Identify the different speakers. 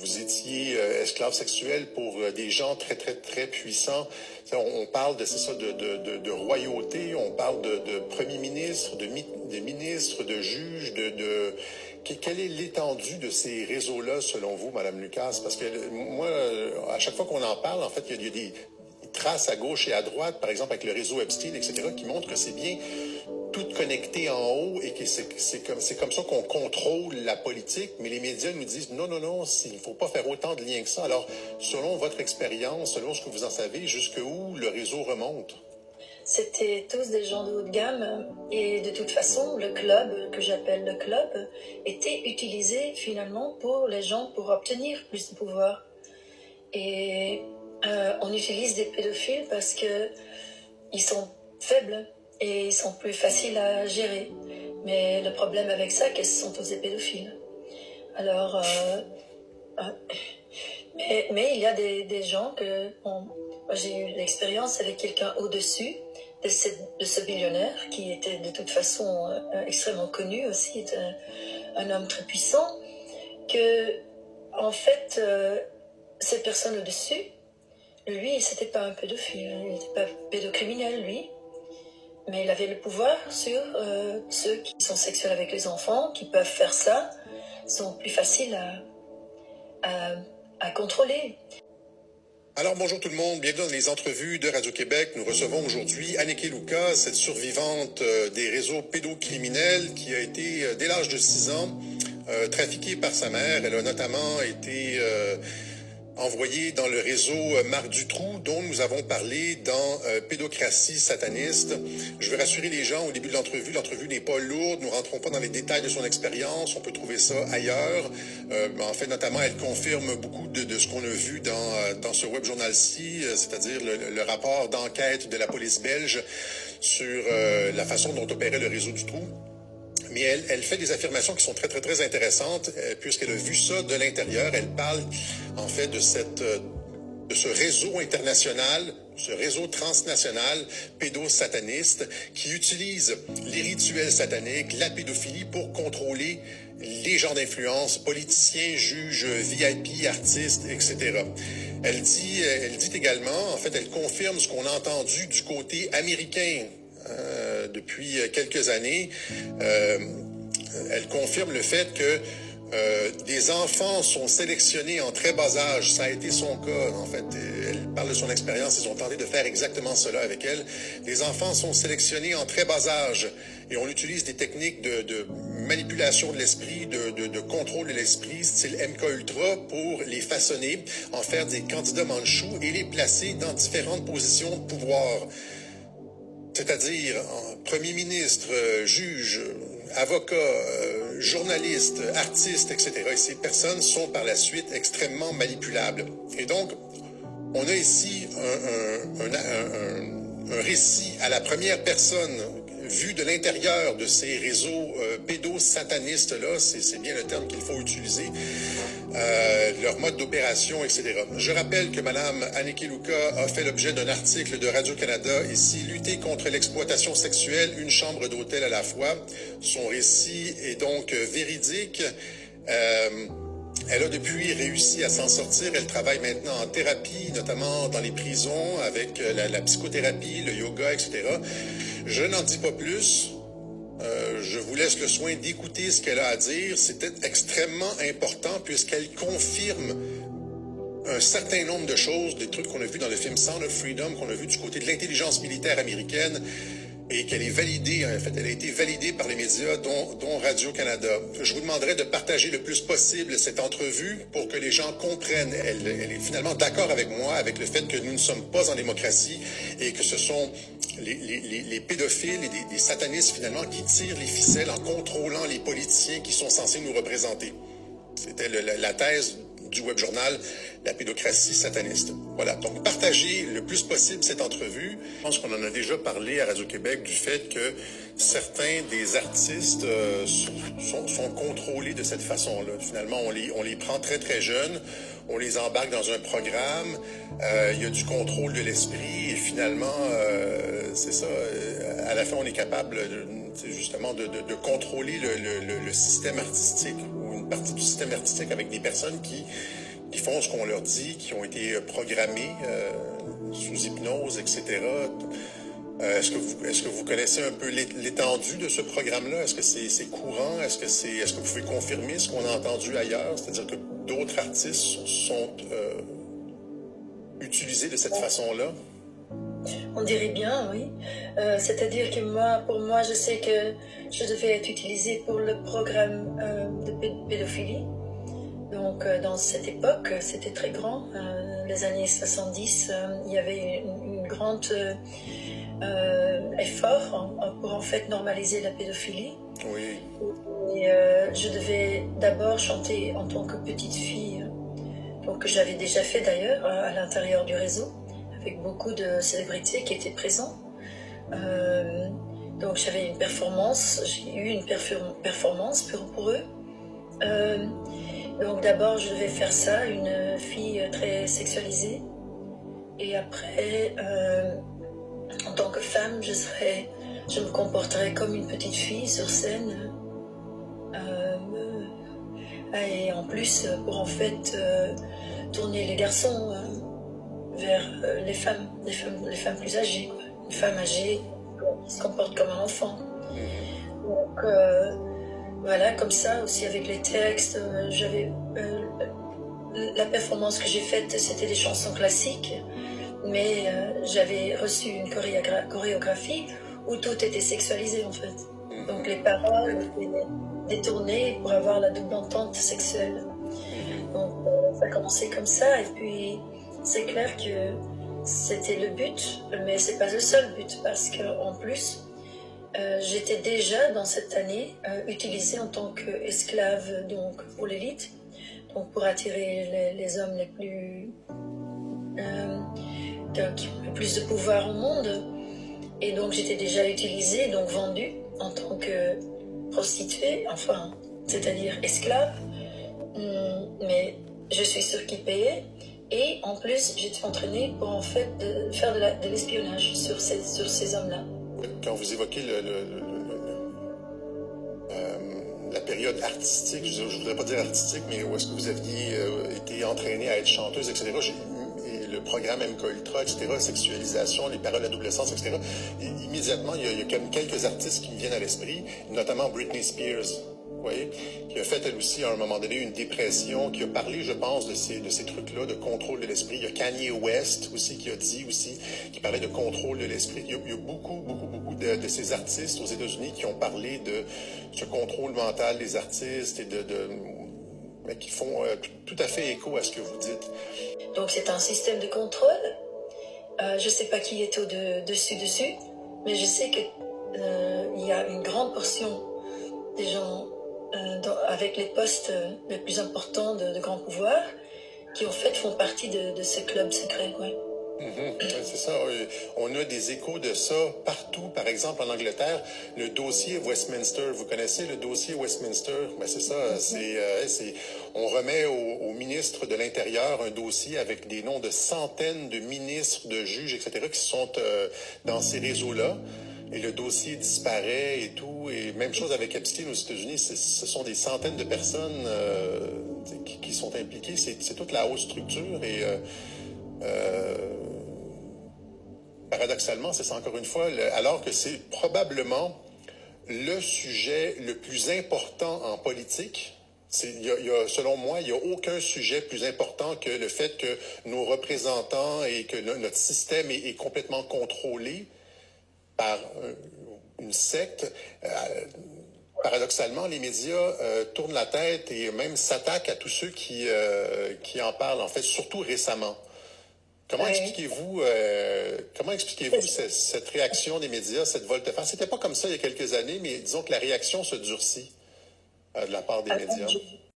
Speaker 1: vous étiez esclave sexuel pour des gens très, très, très puissants. On parle de royauté, on parle de premier ministre, de ministre, de juge, Quelle est l'étendue de ces réseaux-là, selon vous, Madame Lucas? Parce que moi, à chaque fois qu'on en parle, en fait, il y a des traces à gauche et à droite, par exemple avec le réseau Epstein, etc., qui montrent que c'est bien tout connecté en haut et que c'est comme ça qu'on contrôle la politique, mais les médias nous disent non, non, non, il ne faut pas faire autant de liens que ça. Alors, selon votre expérience, selon ce que vous en savez, jusqu'où le réseau remonte?
Speaker 2: C'était tous des gens de haut de gamme et de toute façon, le club, que j'appelle le club, était utilisé finalement pour les gens pour obtenir plus de pouvoir. Et on utilise des pédophiles parce que ils sont faibles et ils sont plus faciles à gérer. Mais le problème avec ça, c'est que ce sont tous des pédophiles. Alors, mais il y a des gens que... j'ai eu l'expérience avec quelqu'un au-dessus de ce billionnaire qui était de toute façon extrêmement connu aussi, un homme très puissant, que en fait, cette personne au-dessus, lui, c'était pas un pédophile, il n'était pas pédocriminel, lui, mais il avait le pouvoir sur ceux qui sont sexuels avec les enfants, qui peuvent faire ça, sont plus faciles à contrôler.
Speaker 1: Alors, bonjour tout le monde, bienvenue dans les entrevues de Radio-Québec. Nous recevons aujourd'hui Anneke Luka, cette survivante des réseaux pédocriminels qui a été, dès l'âge de 6 ans, trafiquée par sa mère. Elle a notamment été envoyée dans le réseau Marc Dutroux, dont nous avons parlé dans Pédocratie sataniste. Je veux rassurer les gens au début de l'entrevue n'est pas lourde, nous ne rentrons pas dans les détails de son expérience, on peut trouver ça ailleurs. En fait, notamment, elle confirme beaucoup de ce qu'on a vu dans ce web journal-ci, c'est-à-dire le rapport d'enquête de la police belge sur la façon dont opérait le réseau Dutroux. Mais elle fait des affirmations qui sont très, très, très intéressantes, puisqu'elle a vu ça de l'intérieur. Elle parle, en fait, de ce réseau international, ce réseau transnational pédosataniste qui utilise les rituels sataniques, la pédophilie pour contrôler les gens d'influence, politiciens, juges, VIP, artistes, etc. Elle dit également, en fait, elle confirme ce qu'on a entendu du côté américain depuis quelques années. Elle confirme le fait que des enfants sont sélectionnés en très bas âge. Ça a été son cas, en fait. Elle parle de son expérience. Ils ont tenté de faire exactement cela avec elle. Les enfants sont sélectionnés en très bas âge et on utilise des techniques de manipulation de l'esprit, de contrôle de l'esprit, style MK Ultra, pour les façonner, en faire des candidats manchoux et les placer dans différentes positions de pouvoir. C'est-à-dire premier ministre, juge, avocat, journaliste, artiste, etc. Et ces personnes sont par la suite extrêmement manipulables. Et donc, on a ici un récit à la première personne vu de l'intérieur de ces réseaux pédosatanistes-là, c'est bien le terme qu'il faut utiliser, leur mode d'opération, etc. Je rappelle que Mme Anneke Luka a fait l'objet d'un article de Radio-Canada ici, Lutter contre l'exploitation sexuelle, une chambre d'hôtel à la fois. Son récit est donc véridique. Elle a depuis réussi à s'en sortir. Elle travaille maintenant en thérapie, notamment dans les prisons, avec la psychothérapie, le yoga, etc. Je n'en dis pas plus. Je vous laisse le soin d'écouter ce qu'elle a à dire. C'était extrêmement important puisqu'elle confirme un certain nombre de choses, des trucs qu'on a vus dans le film Sound of Freedom, qu'on a vu du côté de l'intelligence militaire américaine, et qu'elle est validée, en fait, elle a été validée par les médias, dont Radio-Canada. Je vous demanderai de partager le plus possible cette entrevue pour que les gens comprennent. Elle est finalement d'accord avec moi, avec le fait que nous ne sommes pas en démocratie et que ce sont les pédophiles et des satanistes, finalement, qui tirent les ficelles en contrôlant les politiciens qui sont censés nous représenter. C'était la thèse du web journal La pédocratie sataniste. Voilà, donc partagez le plus possible cette entrevue. Je pense qu'on en a déjà parlé à Radio-Québec du fait que certains des artistes sont contrôlés de cette façon-là. Finalement, on les prend très très jeunes, on les embarque dans un programme, il y a du contrôle de l'esprit et finalement, c'est ça, à la fin on est capable justement de contrôler le système artistique ou une partie du système artistique avec des personnes qui font ce qu'on leur dit, qui ont été programmés sous hypnose, etc. Est-ce que vous connaissez un peu l'étendue de ce programme-là? Est-ce que c'est courant? Est-ce que vous pouvez confirmer ce qu'on a entendu ailleurs? C'est-à-dire que d'autres artistes sont utilisés de cette façon-là?
Speaker 2: On dirait bien, oui. C'est-à-dire que pour moi, je sais que je devais être utilisée pour le programme de pédophilie. Donc, dans cette époque, c'était très grand. Les années 70, il y avait une grande effort pour en fait normaliser la pédophilie.
Speaker 1: Oui.
Speaker 2: Et je devais d'abord chanter en tant que petite fille, donc que j'avais déjà fait d'ailleurs à l'intérieur du réseau, avec beaucoup de célébrités qui étaient présents. Donc j'avais une performance, j'ai eu une performance pour eux. Donc d'abord je devais faire ça, une fille très sexualisée. Et après, en tant que femme, je me comporterais comme une petite fille sur scène. Et en plus, pour en fait tourner les garçons vers les femmes plus âgées, quoi. Une femme âgée qui se comporte comme un enfant. Donc voilà, comme ça aussi avec les textes, la performance que j'ai faite, c'était des chansons classiques, mais j'avais reçu une chorégraphie où tout était sexualisé en fait. Donc les paroles étaient détournées pour avoir la double entente sexuelle. Donc ça a commencé comme ça, et puis c'est clair que c'était le but, mais c'est pas le seul but, parce qu'en plus, j'étais déjà dans cette année utilisée en tant qu'esclave donc pour l'élite, donc pour attirer les hommes les plus qui ont le plus de pouvoir au monde. Et donc j'étais déjà utilisée, donc vendue en tant que prostituée, enfin, c'est-à-dire esclave. Mais je suis sûre qu'ils payaient. Et en plus, j'étais entraînée pour en fait faire de l'espionnage sur ces hommes-là.
Speaker 1: Quand vous évoquez la période artistique, je ne voudrais pas dire artistique, mais où est-ce que vous aviez été entraînée à être chanteuse, etc., et le programme MK Ultra, etc., sexualisation, les paroles à double sens, etc., immédiatement, il y a quelques artistes qui me viennent à l'esprit, notamment Britney Spears. Vous voyez, qui a fait elle aussi à un moment donné une dépression, qui a parlé, je pense, de ces trucs-là, de contrôle de l'esprit. Il y a Kanye West aussi qui a dit aussi, qui parlait de contrôle de l'esprit. Il y a beaucoup de ces artistes aux États-Unis qui ont parlé de ce contrôle mental des artistes et mais qui font tout à fait écho à ce que vous dites.
Speaker 2: Donc c'est un système de contrôle. Je ne sais pas qui est dessus, mais je sais qu'il y a une grande portion des gens avec les postes les plus importants de grand pouvoir, qui en fait font partie de ce club secret. Ouais.
Speaker 1: C'est ça. On a des échos de ça partout. Par exemple, en Angleterre, le dossier Westminster. Vous connaissez le dossier Westminster? Ben, c'est ça. On remet au ministre de l'Intérieur un dossier avec des noms de centaines de ministres, de juges, etc., qui sont dans ces réseaux-là. Et le dossier disparaît et tout. Et même chose avec Epstein aux États-Unis. Ce sont des centaines de personnes qui sont impliquées. C'est toute la haute structure. Et paradoxalement, c'est ça encore une fois, alors que c'est probablement le sujet le plus important en politique. Selon moi, il n'y a aucun sujet plus important que le fait que nos représentants et que notre système est complètement contrôlé par une secte. Paradoxalement, les médias tournent la tête et même s'attaquent à tous ceux qui en parlent, en fait, surtout récemment. Comment expliquez-vous cette réaction des médias, cette volte-face? C'était pas comme ça il y a quelques années, mais disons que la réaction se durcit de la part des médias.